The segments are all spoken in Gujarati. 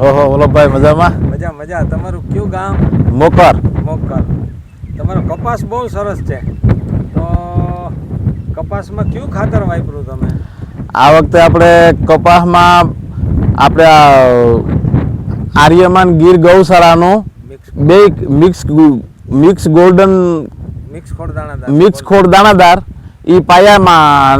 ઓહો વલ્લભભાઈ મજામાં? મજા મજા. તમારું કયું ગામ? મોકર. મોકર. તમારો કપાસ બહુ સરસ છે. તો કપાસમાં કયું ખાતર વાપર્યું તમે? આ વખતે આપણે કપાસમાં આપણે આર્યમાન ગીર ગૌશાળાનું બે મિક્સ ગોલ્ડન મિક્સ ખોડ દાણાદાર એ પાયામાં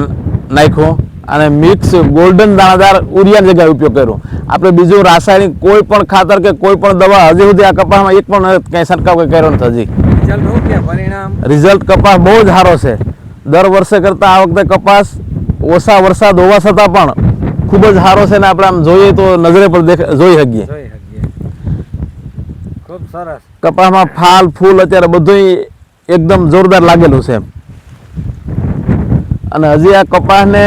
નાખ્યું અને મિક્સ ગોલ્ડન દાણાદાર ઉરિયાની જગ્યાએ ઉપયોગ કર્યો. આપણે બીજું રાસાયણિક કોઈ પણ ખાતર કે કોઈ પણ દવા હજી સુધી આ કપાસમાં એક પણ કંઈ છંટકાવ કર્યો નથી હજી. રિઝલ્ટ કપાસ બહુ જ સારો છે. દર વર્ષે કરતાં આ વખતે કપાસ ઓછા વરસાદ હોવા છતાં પણ ખૂબ જ સારો છે ને આપણે આમ જોઈએ તો નજરે પર જોઈ શકીએ. ખૂબ સરસ. કપાસમાં ફાલ ફૂલ અત્યારે બધું એકદમ જોરદાર લાગેલું છે અને હજી આ કપાસને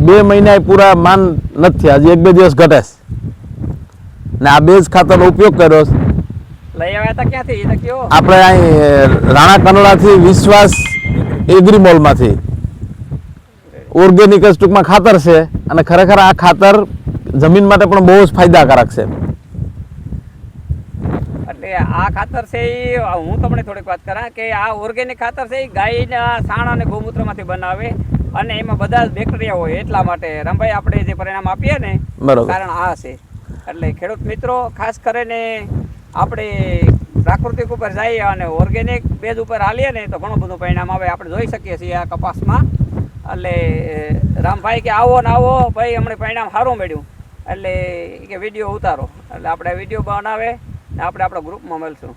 2 મહિના પૂરા માન નથી થયા, હજી 1-2 દિવસ ઘટે છે ને આ બે જ ખાતરનો ઉપયોગ કર્યો. લઈ આવ્યા હતા ક્યાંથી? એ તો કયો? આપણે અહીં રાણા કનોડાથી વિશ્વાસ એગ્રીમોલમાંથી ઓર્ગેનિક જ ટૂંકમાં ખાતર છે અને ખરેખર આ ખાતર જમીન માટે પણ બહુ જ ફાયદાકારક છે. એટલે આ ખાતર છે એ હું તમને થોડીક વાત કરા કે આ ઓર્ગેનિક ખાતર છે એ ગાયના છાણ અને ગૌમૂત્રમાંથી બનાવે અને એમાં બધા જ બેક્ટેરિયા હોય. એટલા માટે રામભાઈ આપણે જે પરિણામ આપીએ ને કારણ આ છે. એટલે ખેડૂત મિત્રો ખાસ કરીને આપણે પ્રાકૃતિક ઉપર જઈએ અને ઓર્ગેનિક બેઝ ઉપર હાલીએ ને તો ઘણું બધું પરિણામ આવે. આપણે જોઈ શકીએ છીએ આ કપાસમાં. એટલે રામભાઈ કે આવો ને આવો ભાઈ, હમણાં પરિણામ સારું મળ્યું એટલે કે વિડીયો ઉતારો. એટલે આપણે વિડીયો બનાવે ને આપણે આપણા ગ્રુપમાં મળશું.